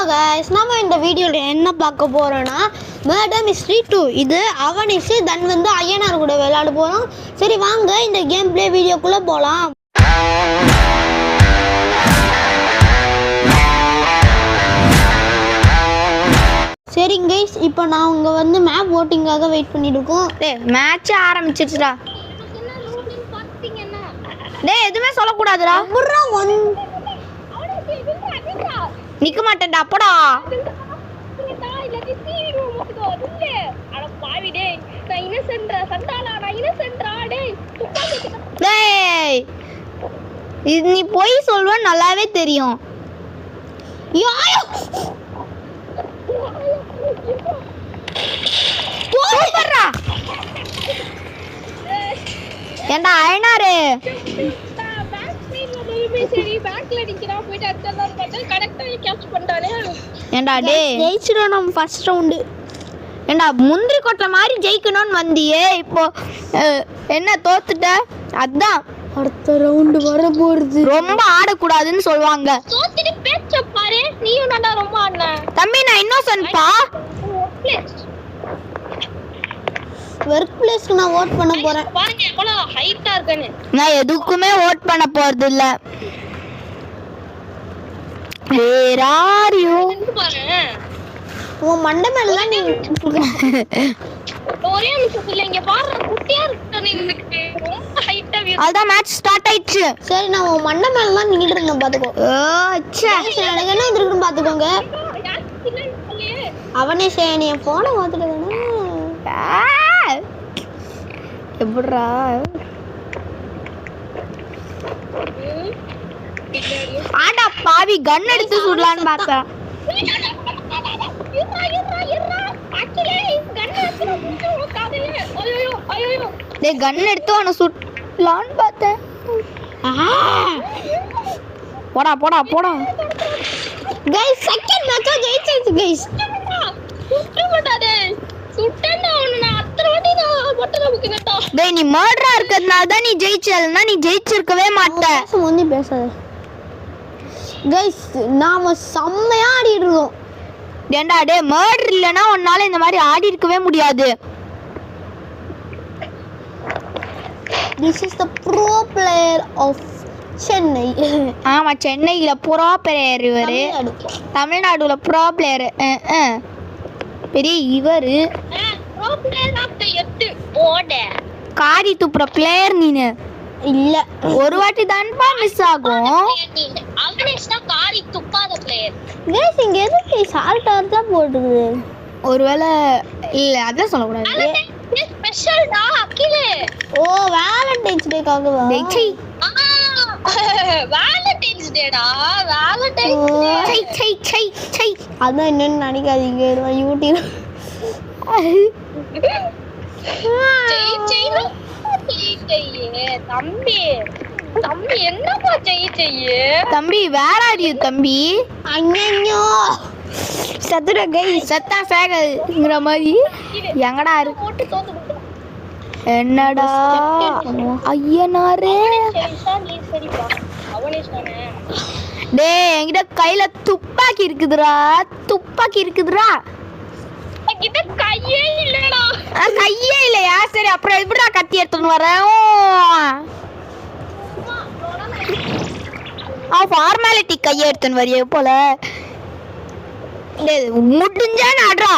guys, நாம இந்த வீடியோல என்ன பார்க்க போறோம்னா மர்டர் மிஸ்ட்ரி 2. இது அவனிஷ் தன் வந்து ஐயனார் கூட விளையாட போறோம். சரி வாங்க இந்த கேம் ப்ளே வீடியோக்குள்ள போலாம். சரி गाइस, இப்போ நான் உங்க வந்து மேப் வோட்டிங்காக வெயிட் பண்ணிட்டு இருக்கோம். டேய் மேட்ச் ஆரம்பிச்சிடுச்சுடா. என்ன லோடிங் பாத்தீங்கன்னா டேய் எதுமே சொல்ல கூடாதுடா. புறா நிக்க மாட்டேன்டா அப்படா. டேய் இது நீ போய் சொல்வ நல்லாவே தெரியும். சூப்பர்ரா. ஏண்டா ஐனாரு ஏண்டா டேய் ஜெயிச்சிரோம் நம்ம ஃபர்ஸ்ட் ரவுண்ட். ஏண்டா முந்திரி கொட்டை மாதிரி ஜெயிக்கணும்னு வந்தியே, இப்போ என்ன தோத்துட்ட? அதான் அடுத்த ரவுண்ட் வர போறது. ரொம்ப ஆடக்கூடாதுன்னு சொல்லுவாங்க. தோத்துட்டு பேச்ச பாரு, நீயும் நல்லா ரொம்ப ஆடுன. தம்பி நான் இன்னோசன்ட்பா. ஒர்க் பிளேஸ்க்கு நான் வோட் பண்ண போறேன். பாருங்க எவ்வளவு ஹைட்டா இருக்கேன்னு. நான் எதுக்குமே வோட் பண்ண போறது இல்ல. Where are you? பாருங்க உன் மண்டை மேல நீ ஒரே நிமிஷம் இல்ல, இங்க பாரு குட்டியா இருக்கேன்னு எனக்கு ரொம்ப ஹைட்டா வியூ. அதான் மேட்ச் ஸ்டார்ட் ஆயிடுச்சு. சரி நான் உன் மண்டை மேல தான் நின்னுட்டு இருக்கேன் பாத்துக்கோ. ச்சே எனக்கு என்ன இருக்குன்னு பாத்துக்கோங்க. அவனே நீ என் போனை பார்த்துட்டு எப்படிரா ஆடா பாவி கன் எடுத்து சுடலான்னு பார்த்தேன். டேய் கன் எடுத்து அவனை சுடலான்னு பார்த்தேன். போடா போடா போடா. गाइस செகண்ட் மேட்ச் ஜெயிச்சாச்சு गाइस. டேய் நீ மர்டரா இருக்கிறதுனால தான் நீ ஜெயிச்சல்னா நீ ஜெயிச்சிருக்கவே மாட்ட. முந்தி பேசாத गाइस, நாம செம்மையா ஆடிட்டு இருக்கோம். ஏண்டா டேய் மர்டர் இல்லனா உன்னால இந்த மாதிரி ஆடி இருக்கவே முடியாது. This is the pro player of Chennai. ஆமா சென்னையில ப்ரோ பிளேயர் இவரு. தமிழ்நாடுல ப்ரோ பிளேயர் பெரிய இவரு. ப்ரோ பிளேயர் ஆஃப் தி எட்டு ஓட காரி துப்புற பிளேயர் நீனு இல்ல. ஒரு வாட்டி தான்ப்பா மிஸ் ஆகும். அவனேஷ்னா காரி துப்பாத பிளேயர். गाइस இங்க எதுக்கு சால்ட் ஆர்தா போடுது? ஒருவேளை இல்ல அத சொல்ல கூடாது. ஸ்பெஷல் டா அகிலே. ஓ வேலண்டைன்ஸ் டேக்காகவா? டேய் வேலண்டைன்ஸ் டேடா, வேலண்டைன்ஸ் டே. சை சை சை சை அதான் என்னன்னு நினைக்காதீங்க, யூடியூப் தம்பி தம்பி என்னப்பா செய்ய தம்பி வேற ஆர் யூ தம்பி? ஐயோ சத்துட கை சத்தா சேகங்கிற மாதிரி எங்கடா இருக்கு? போட்டு தோத்து என்னடா ஐயனாரே. சரிப்பா அவனேஷ் தானே. டேய் என்கிட்ட கையில துப்பாக்கி இருக்குதுடா, துப்பாக்கி இருக்குதுடா. கிட்ட கையே இல்லடா. கையே இல்லையா? சரி அப்புறம் எப்படிடா கத்தி எடுத்துன்னு வரேன்? ஃபார்மாலிட்டி கையை எடுத்துன்னு வரைய போல. முடிஞ்சா நாடுறா.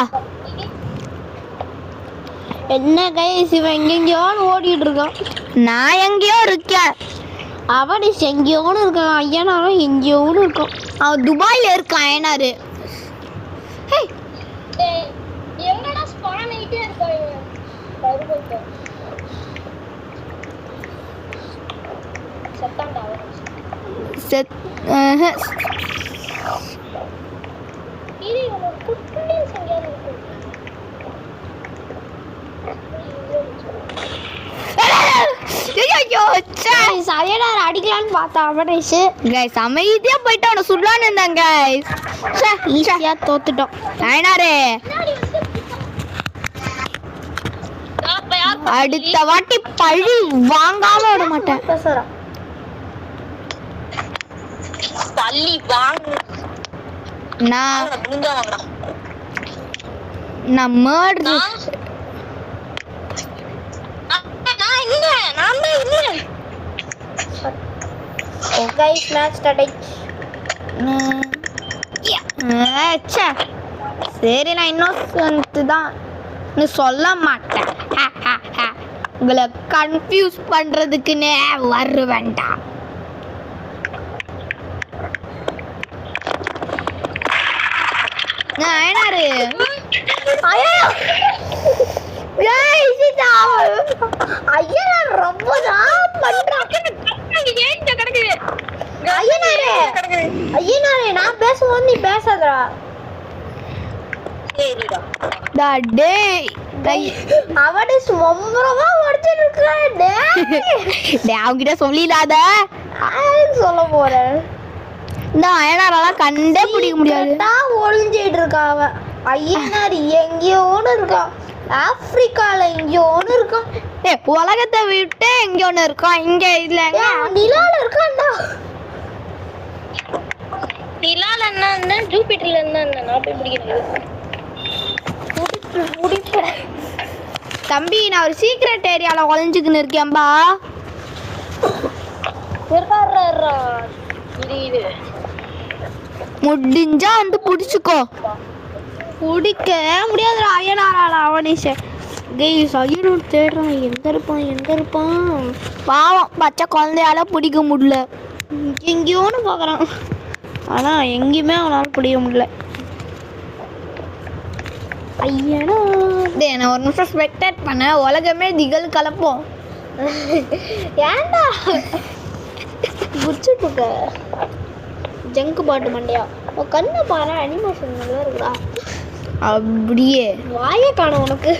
என்ன गाइस இவன் எங்கெங்கயோ ஓடிட்டு இருக்கான். நான் எங்கேயோ இருக்கேன். அவனிஷ் எங்கேயோன்னு இருக்கான். ஐயனாரும் எங்கேயோன்னு இருக்கான். அவன் துபாயில இருக்கான் ஐயனாரு. எங்கடா ஸ்பான் ஆயிட்டே இருக்காய் பருவத்த சத்தம்டா செத் இது ஒரு குட்டி சங்கியா இருக்கு. ஐயோ ஐயனார் அடிக்கலான்னு பார்த்தா அவனிஷ். गाइस அமைதியா போயிட்டு அவனை சுடலான்னு இருந்தாங்க गाइस. ஈஸியா தோத்துட்டோம். ஐயனாரே அடுத்த வாட்டி பழி வாங்காம விட மாட்டேன். பேசுறான். தள்ளி வாங்க. நான் முடிஞ்சா வாங்கடா. நான் மர்டர் நான் இல்ல, நான் தான் இல்ல. கைஸ் மேட்ச் ஸ்டார்ட் ஆயிடுச்சு. சரி நான் இன்னொரு தான் சொல்ல மாட்டேன். உங்களை கன்ஃபியூஸ் பண்றதுக்குன்னே வருவேன்டா. ஐயனாரு ஐயனார் ரொம்ப தான் பண்றான். ஏன்டா கிடக்குது? ஐயனாரே கிடக்குது. ஐயனாரே நான் பேசும்போது நீ பேசாதடா. சரிடா. அவனே ரொம்பமா உடச்சிட்டு இருக்கான். அவங்கிட்ட சொல்லிடாத. சொல்ல போறேன். இந்த ஐயனாரெல்லாம் கண்டே பிடிக்க முடியாது. ஒளிஞ்சிட்டு இருக்கான் அவன். ஐயனார் எங்கேயோன்னு இருக்கான். ஆப்பிரிக்கால எங்கேயோன்னு இருக்கான். உலகத்தை விட்டு எங்க ஒண்ணு இருக்கான். இங்க இல்லங்க நிலால இருக்கான்டா. நிலால என்ன, ஜூபிட்டர்ல என்ன, நான் போய் பிடிக்கிறது. தம்பி நான் ஒரு சீக்ரெட் ஏரியால ஒளிஞ்சுக்கின்னு இருக்கேன்பா. இது முடிஞ்சா வந்து புடிச்சுக்கோ. பிடிக்க முடியாதுடா ஐயனாரால. அவனே கைஸ் ஐயனூர் தேடுறான். எங்க இருப்பான் பாவம் பச்சை குழந்தையால பிடிக்க முடியல. எங்கேயோன்னு பார்க்குறான். ஆனால் எங்கேயுமே அவனால் பிடிக்க முடியல. ஐயனா நான் ஒரு நிமிஷம் ஸ்பெக்டேட் பண்ண. உலகமே திகழ் கலப்போம். ஏன்டா குச்சிட்டு ஜங்கு பாட்டு மண்டையா. உன் கண்ணை பாரு, அனிமேஷன் நல்லா இருக்குடா. அப்படியே வாயை காணும் உனக்கு.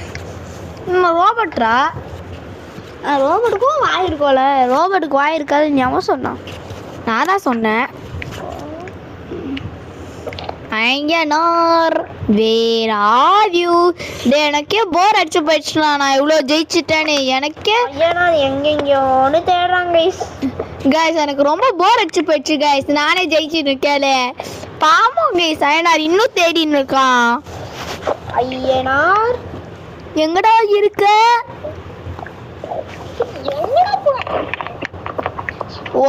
ரோபோட்ரா. ரோபோட்டுக்கும் வாய் இருக்கும்ல. ரோபோட்டுக்கு வாய் இருக்காதுன்னு ஞாபகம் சொன்னான். நான் தான் சொன்னேன். Ayyanar where are you? எனக்கே போர் அடிச்சு போயிடுச்சுனா. நான் இவ்வளோ ஜெயிச்சிட்டேன்னு எனக்கே. ஐயனார் எங்கெங்கயோன்னு தேடுறாங்க கைஸ். கைஸ் எனக்கு ரொம்ப போர் அடிச்சு போயிடுச்சு கைஸ். நானே ஜெயிச்சுட்டு இருக்கேன். பாவம் கைஸ் ஐயனார் இன்னும் தேடின்னு இருக்கான். ஐயனார் எங்கடா இருக்க?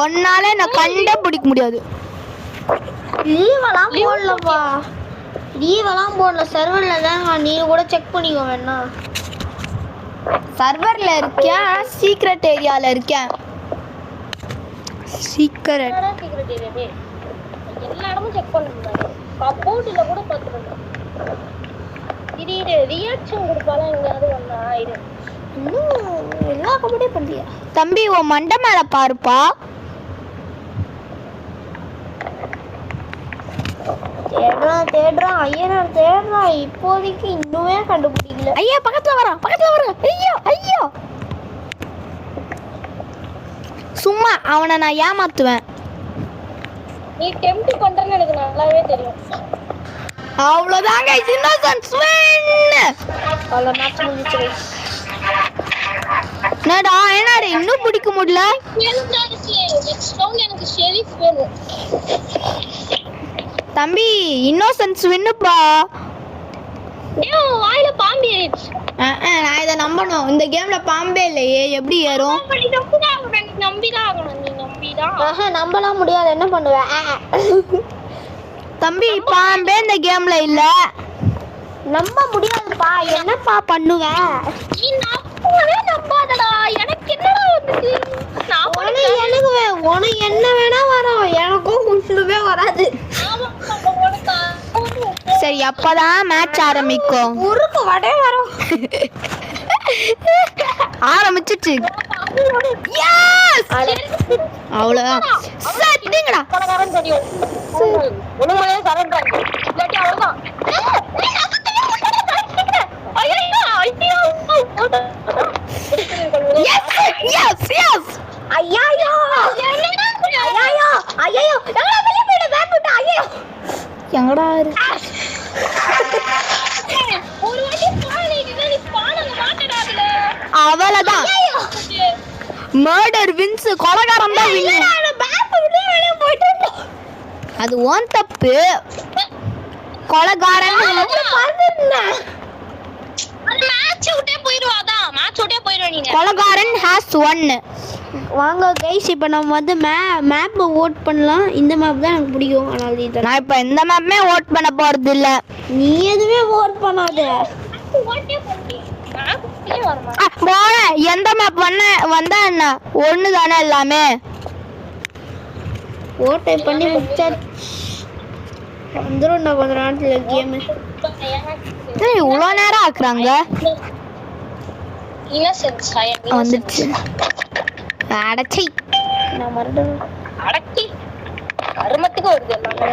ஒன்னால நான் கண்டே பிடிக்க முடியாது. லீவெல்லாம் போடலப்பா. லீவெல்லாம் போடல. சர்வரில் தான். நீ கூட செக் பண்ணிக்கோ வேணா. சர்வர்ல இருக்கேன். சீக்ரெட் ஏரியால இருக்கேன். சீக்ரெட் சீக்ரெட் ஏரியாவே எல்லா இடமும் செக் பண்ணிருந்தாங்க. கபோர்ட்ல கூட பார்த்துருந்தேன். இது ரியாக்ஷன் கொடுப்பாலாம் எங்கயாவது வந்தா இது. இன்னும் எல்லா கபடியே பண்ணியா தம்பி? உன் மண்டை மேல பாருப்பா. தேடுறான் ஐயனார் தேடுறான். இப்போதைக்கு இன்னுமே கண்டுபிடிக்கல. ஐயா பக்கத்துல வர. ஐயோ ஐயோ. சும்மா அவனை நான் ஏமாத்துவேன். நீ டெம்ப்ட் பண்றேன்னு எனக்கு நல்லாவே தெரியும். அவ்வளவுதாங்க. Innocent win. அவ்வளோ மேட்ச் முடிஞ்சிச்சு. என்னடா ஐயனார் இன்னும் பிடிக்க முடியல? நெக்ஸ்ட் ரவுண்ட் எனக்கு ஷெரீஃப் வேணும். தம்பி இன்னோசன்ஸ் வின்னுப்பா. ஏன் வாயில பாம்பு ஏறிடுச்சு? நான் இதை நம்பணும். இந்த கேம்ல பாம்பே இல்லையே, எப்படி ஏறும்? நம்பிதான் ஆகணும். நீ நம்பிதான். நம்பலாம் முடியாது. என்ன பண்ணுவேன்? தம்பி பாம்பே இந்த கேம்ல இல்ல. நம்ப முடியாதுப்பா. என்னப்பா பண்ணுவேன்? நீ நம்பவே நம்பாதடா. எனக்கு என்னடா வந்துச்சு? உனக்கு என்ன வேணா வரும். எனக்கும் ஒண்ணுமே வராது. சரி அப்பதான் மேட்ச் ஆரம்பிக்கும். உருக்கு வடை வரும். ஆரம்பிச்சிச்சு. அவ்வளவுதான். சரிங்கடா. பணக்காரன் தெரியும். உண்மையே சரண்டர். இல்லாட்டி அவ்வளவுதான். எங்கடா அவ்வளவுதான். Murder wins. கொலைகாரன் தான் வின். அது ஓன் தப்பு. கொலைகாரன் அது மேட்ச் விட்டே போயிடுவா. அதான் மேட்ச் விட்டே போயிடுவா நீங்க. கொலைகாரன் ஹாஸ் ஒன். வாங்க கைஸ், இப்போ நம்ம வந்து மேப் ஓட் பண்ணலாம். இந்த மேப் தான் எனக்கு பிடிக்கும். ஆனால் இது நான் இப்ப இந்த மேப்புமே ஓட் பண்ண போறது இல்ல. நீ எதுவுமே ஓட் பண்ணாத. ஓட்டே பண்ணி மேட்ச்லயே வரமா. போற எந்த மேப் வந்தா என்ன ஒண்ணு தானே எல்லாமே. ஓட்டை பண்ணி முடிச்சா வந்துடும் கொஞ்ச நேரத்துல கேமு. இவ்வளோ நேரம் ஆக்குறாங்க. இன்னசென்ஸ் வந்துச்சு. அடச்சி நான் மறுபடியும் அடக்கி கருமத்துக்கு வருது எல்லாமே.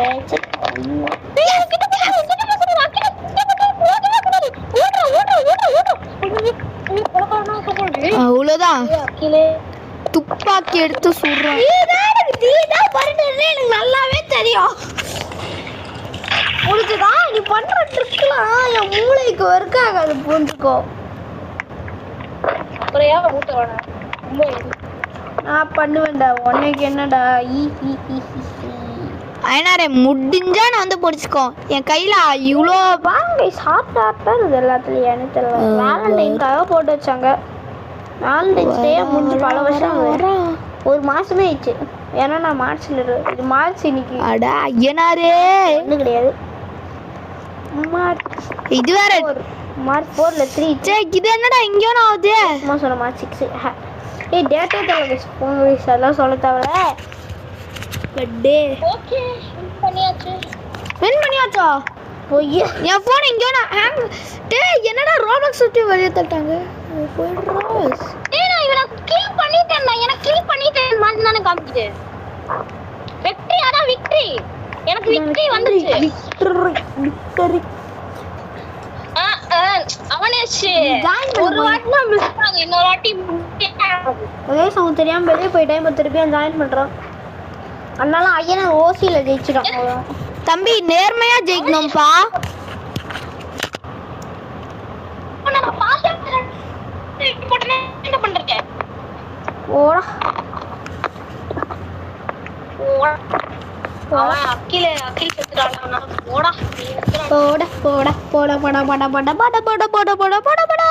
அவ்வளோதான். துப்பாக்கி எடுத்து சுடுறோம். எனக்கு நல்லாவே தெரியும். உனக்குதான் நீ பண்ற ட்ரிக்லாம் என் மூளைக்கு ஒர்க் ஆகாது. புரிஞ்சுக்கோ. அப்புறம் ஏன் ஊட்ட வேணாம். ரொம்ப நான் பண்ணுவேன்டா. உனக்கு என்னடா ஐநாரே முடிஞ்சா நான் வந்து பிடிச்சிக்கோ. என் கையில இவ்வளோ வாங்க சாப்பிட்டா இது எல்லாத்துலயும் எனக்கு தெரியல. வேலண்டைன்காக போட்டு வச்சாங்க. வேலண்டைன்ஸ் டே முடிஞ்சு பல வருஷம் ஆகுது. ஒரு மாசமே ஆயிடுச்சு. ஏன்னா நான் மார்ச்ல இது மார்ச் இன்னைக்கு. அட ஐயனாரே ஒன்றும் கிடையாது. இது வேற மார்ச் 4ல 3. இது என்னடா இங்கேயோ ஆகுது. சொன்ன மார்ச் 6. ஏய் டேட்டே தெரியல. போன் வயசு எல்லாம் சொல்ல தேவையில்ல. பட்டே ஓகே பண்ணியாச்சு. வின் பண்ணியாச்சா? போய் என் போன் இங்கேயோ ஹேங். டேய் என்னடா ரோப்ளாக்ஸ் சுத்தி வெளிய தட்டாங்க. போய்டுறாஸ். டேய் நான் இவனை கில் பண்ணிட்டேன். எனக்கு கில் பண்ணிட்டேன் மாதிரி தான காமிக்குது. விக்டரி அதான் விக்டரி. எனக்கு விக்டரி வந்துச்சு. விக்டரி அவனே ஒரு வாட்டி நான் மிஸ் ஆகும். இன்னொரு வாட்டி ஒரே சவுண்ட் தெரியாம வெளியே போயிட்டேன். திருப்பி ஜாயின் பண்றான். அதனால ஐயனா ஓசியில ஜெயிச்சிட்டான். தம்பி நேர்மையா ஜெயிக்கணும்பா. என்ன பண்றீங்க? ஓடா அக்கில செத்துறானா? ஓடா போட போட போட போட போட போட போட போட போட போட போட போட.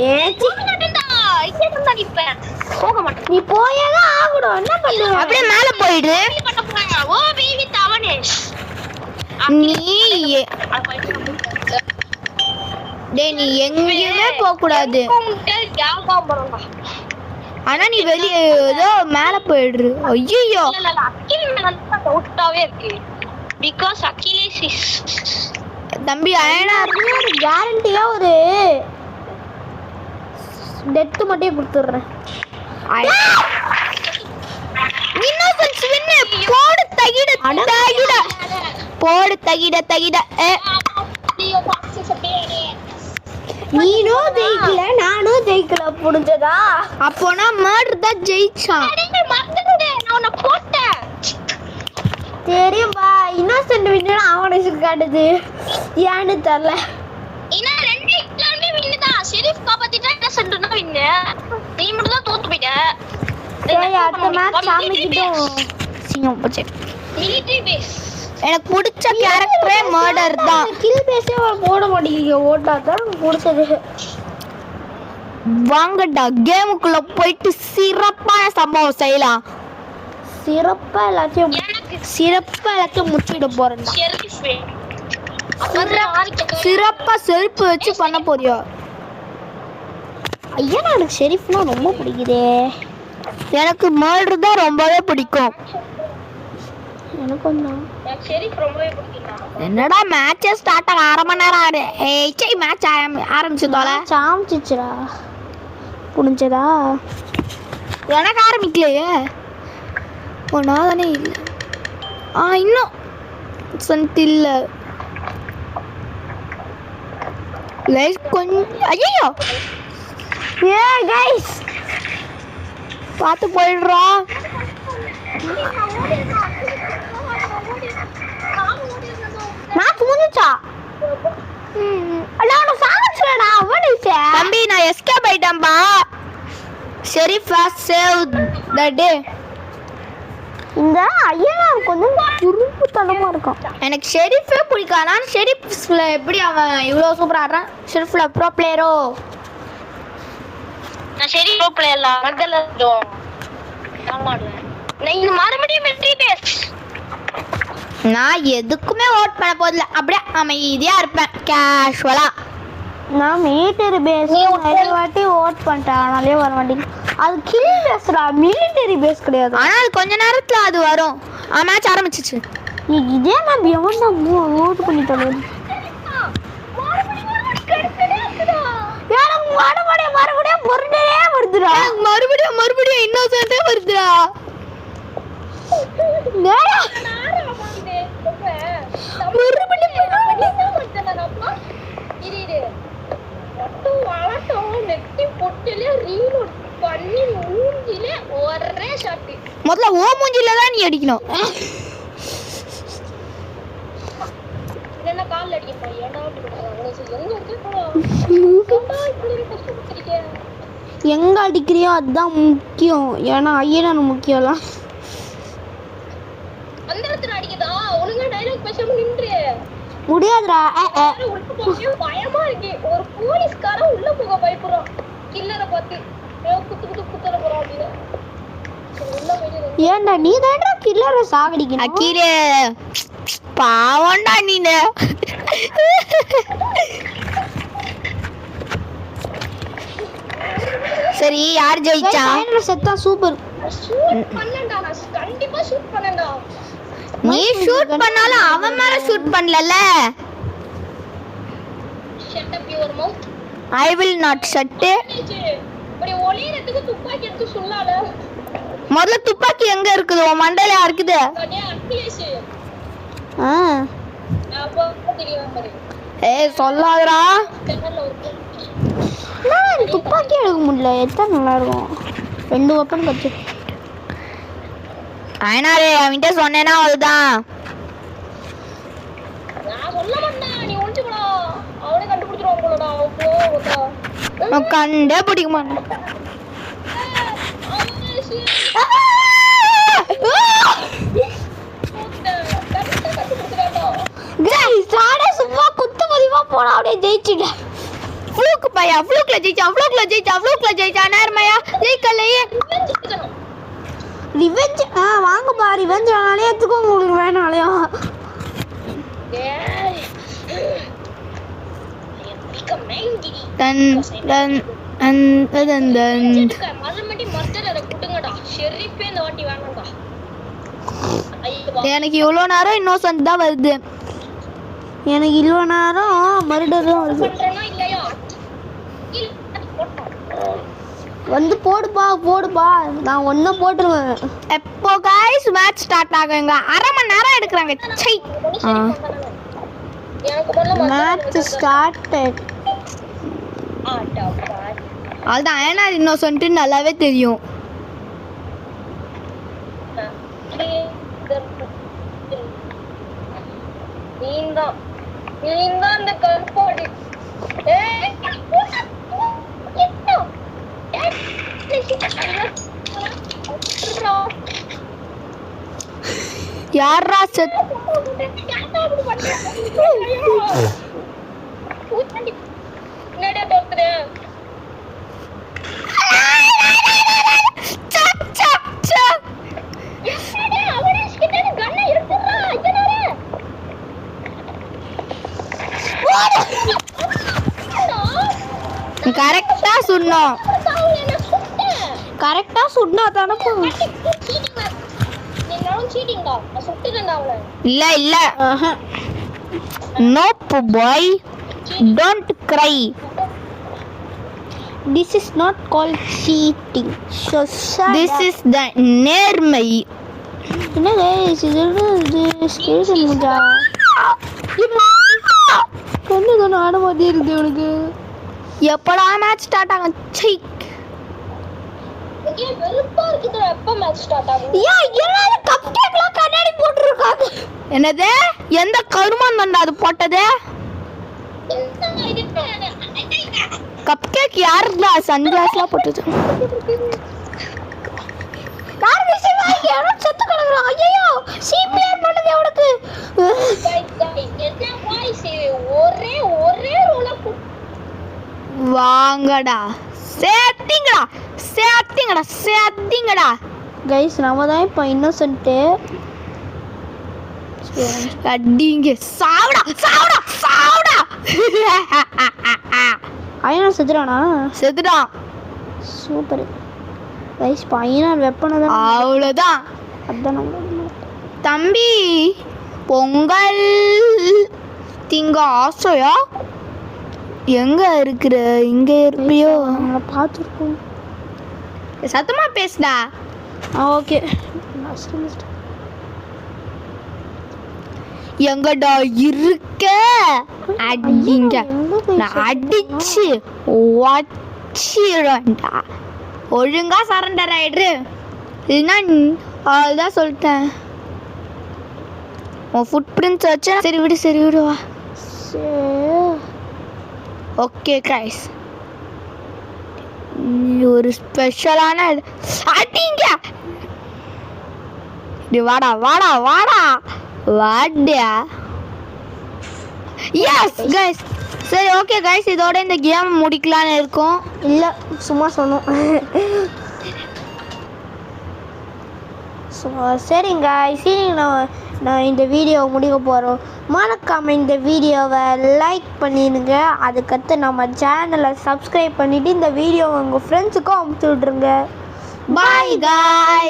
ஏச்சி போக மாட்டேன். நீ போயேதான் ஆகணும். என்ன பண்ணுவ? அப்படியே மேல போயிடு. ஓ பேபி தவனேஷ் நீ டேய் நீ எங்கேயுமே போக கூடாது. ஆனா நீ வெளியே ஏதோ மேல போயிடுரு. ஐயோ பிகாஸ் அகிலேஷ் தம்பி அயனா கேரண்டியா ஒரு டெத் மட்டும் கொடுத்துடுறேன். Innocence win. போடு தகிட தகிட போடு தகிட தகிட. நீனும் ஜெயிக்கல நானும் ஜெயிக்கல. புரிஞ்சதா? அப்போனா மர்டர் தான் ஜெயிச்சான். தெரியும்பா. இன்னோசென்ட் வின்னு அவனுக்கு காட்டுது. ஏன்னு தெரியல. அடுத்த மேட்ச் ஆரம்பிக்கிட்டோம். சிங்கம் போச்சு. எனக்கு பிடிச்ச கேரக்டரே மர்டர் தான். கில் பேஸே போட மாட்டேங்க. ஓட்டா தான் பிடிச்சது. வாங்கடா கேமுக்குள்ள போயிட்டு சிறப்பான சம்பவம் செய்யலாம். சிறப்பா எல்லாத்தையும் முடிச்சுட போறேன். சிறப்பா செருப்பு வச்சு பண்ண போறியா? ஐயா எனக்கு ஷெரீஃப்னா ரொம்ப பிடிக்குதே. எனக்கு மர்டர் தான் ரொம்பவே பிடிக்கும். எனக்கும் தான். என்னடா மேட்ச் ஸ்டார்ட் ஆக 1/2 மணி நேரம் ஆகுது. ஏய் சை மேட்ச் ஆரம்பிச்சதோல சாமிச்சிச்சுடா. புரிஞ்சதா? எனக்கு ஆரம்பிக்கலையே. நான் தானே இல்லை. இன்னும் சந்த் இல்லை. லைஃப் கொஞ்சம் ஐயோ ஏ கைஸ் பார்த்து போயிடுறோம். மேட்ச் முடிஞ்சுச்சா? அண்ணா சாமிச்சுடா. அவனிச்சே தம்பி நான் எஸ்கேப் ஆயிட்டேன்பா. Sheriff has save the day. இந்த ஐயனாருக்கு வந்து குறும்புத்தனமா இருக்கும். எனக்கு ஷெரீஃபே பிடிக்கும். ஆனால் ஷெரீஃப்ல எப்படி அவன் இவ்வளோ சூப்பராக ஆடுறான்? ஷெரீஃப்ல ப்ரோ பிளேயரோ? நான் சரி ப்ரோ பிளேயர்ல மர்தல நான் ஆடுவேன். நான் இந்த மறுபடியும் மிலிட்டரி பேஸ். நான் எதுக்குமே ஓட் பண்ண போதில்ல, அப்படியே அமைதியாக இருப்பேன் கேஷுவலாக. நான் மிலிட்டரி பேஸ் நிறைய வாட்டி ஓட் பண்ணிட்டேன், ஆனாலே வர மாட்டேங்குது. அது கில் பேஸ்டா, மிலிட்டரி பேஸ் கிடையாது. ஆனால் அது கொஞ்ச நேரத்தில் அது வரும். மேட்ச் ஆரம்பிச்சிச்சு. நீ இதே நான் எவன்டா ஓட் பண்ணி தருவேன். எனக்கு மறுபடியும் பொருடே வருதுடா. மறுபடியும் இன்னொசன்ட்டே வருதுடா. முதல்ல ஓ மூஞ்சில தான் நீ அடிக்கணும். எங்க அடிக்கிறியோ அதுதான் முக்கியம். ஏன்னா ஐயனார் முக்கியம்ல. அந்த இடத்துல அடிக்குதா? ஒழுங்கா டைலாக் பேசாம நின்று. முடியாதுடா. பயமா இருக்கு. ஒரு போலீஸ்காரன் உள்ள போக பயப்படுறான் கில்லரை பார்த்து. குத்துற போறான் அப்படின்னு. ஏன்டா நீ தான்டா கில்லரை சாகடிக்கணும். அக்கீரே பாவம்டா நீனு. சரி யார் ஜெயிச்சா? செத்தா சூப்பர். ஷூட் பண்ணேன்டா, நான் கண்டிப்பா ஷூட் பண்ணேன்டா. நீ ஷூட் பண்ணாலும் அவன் மேல ஷூட் பண்ணலல. Shut up your mouth. I will not shut. இப்படி ஒளியறதுக்கு துப்பாக்கி எடுத்து சொல்லாத. முதல்ல துப்பாக்கி எங்க இருக்குது? உன் மண்டையில இருக்குது. அடே அக்கிலேஷ். அப்போ தெரியும் பாரு. ஏய் சொல்லாதடா. நான் துப்பாக்கி எடுக்க முடியல. எத்தனை நல்லா இருக்கும். 2 வெப்பன் கச்சு. ஐனாரே அவன்கிட்ட சொன்னேனா அதுதான். நான் சொல்ல மாட்டேன், நீ ஒளிஞ்சு போடா. அவனே கண்டுபிடிச்சிருவான் போலடா. அவன் நான் கண்டே பிடிக்க மாட்டேன். சும்மா குத்து மதிப்பா போனா அப்படியே ஜெயிச்சுட்டேன். ஃப்ளூக் பையா, ஃப்ளூக்ல ஜெயிச்சா நேர்மையா ஜெயிக்கலையே. ரிவெஞ்ச் வாங்கப்பா. ரிவெஞ்ச் ஆனாலே எடுத்துக்கோங்க, உங்களுக்கு வேணாலையும். டன் டன் டன் டன் டன். எனக்கு இவ்வளோ நேரம் இன்னோசன்ட் தான் வருது. எனக்கு இவ்வளோ நேரம் மர்டர் தான் வருது. வந்து போடுப்பா. நான் ஒன்றும் போட்டுருவேன். எப்போ கைஸ் மேட்ச் ஸ்டார்ட் ஆகுங்க? அரை மணி நேரம் எடுக்கிறாங்க. சை மேட்ச் ஸ்டார்டட். அதுதான் ஐனார் இன்னோசன்ட் நல்லாவே தெரியும். நீந்தான் அந்த கருப்போடி. யாரா செத் கரெக்டா சொன்னோம். கரெக்டா சொன்னா தானே இல்ல no boy, don't cry. This is not called cheating. So This is the நேர்மை. என்ன guys இது ஸ்டேஷன் முடா. கண்ணு ஆட மாதிரி இருக்கு உனக்கு. எப்படா மேட்ச் ஸ்டார்ட் ஆகும்? சை கண்ணாடி போட்டுருக்காங்க. என்னது? எந்த கருமான் வந்தா அது போட்டது? கப் கேக் யாருடா சன்கிளாஸ்லாம் போட்டுச்சு? இங்க யாரோ செத்து கிடக்குறான். ஐயோ சிபிஆர் பண்ணுது அவனுக்கு. என்ன வாய்ஸ் ஒரே ரூல வாங்கடா சேத்திங்கடா சேத்திங்கடா சேத்திங்கடா. கைஸ் நம்ம தான் இப்போ இன்னோசென்ட். அடிங்க சாவுடா சாவுடா சாவுடா. ஐயனா செத்துறானா? செத்துடான். Super guys. பையனா வெப்பனை தான். அவ்வளோதான் அதான் நம்ம தம்பி. பொங்கல் திங்க ஆசையா எங்க இருக்கிற? இங்க இருப்பியோ? நம்மளை பார்த்துருக்கோம். சத்தமா பேசுடா. ஓகே எங்கடா இருக்க? அடிங்க நான் அடிச்சு வச்சிடா. ஒழுங்கா சரண்டர் ஆயிடுரு, இல்லைன்னா அதுதான் சொல்லிட்டேன். உன் ஃபுட் பிரிண்ட்ஸ் வச்சு சரி விடு வா. ஓகே கைஸ், ஒரு ஸ்பெஷலான அடிங்க. வாடா வாடா வாடா வாடா. எஸ் கைஸ், சரி ஓகே கைஸ், இதோட இந்த கேம் முடிக்கலான்னு இருக்கோம். இல்லை சும்மா சொன்னோம். சரிங்க சரி, நான் இந்த வீடியோவை முடிக்க போகிறோம். மறக்காம இந்த வீடியோவை லைக் பண்ணிடுங்க. அதுக்கடுத்து நம்ம சேனலை சப்ஸ்கிரைப் பண்ணிவிட்டு இந்த வீடியோவை உங்கள் ஃப்ரெண்ட்ஸுக்கும் அனுப்பிச்சி விட்ருங்க. பாய் காய்.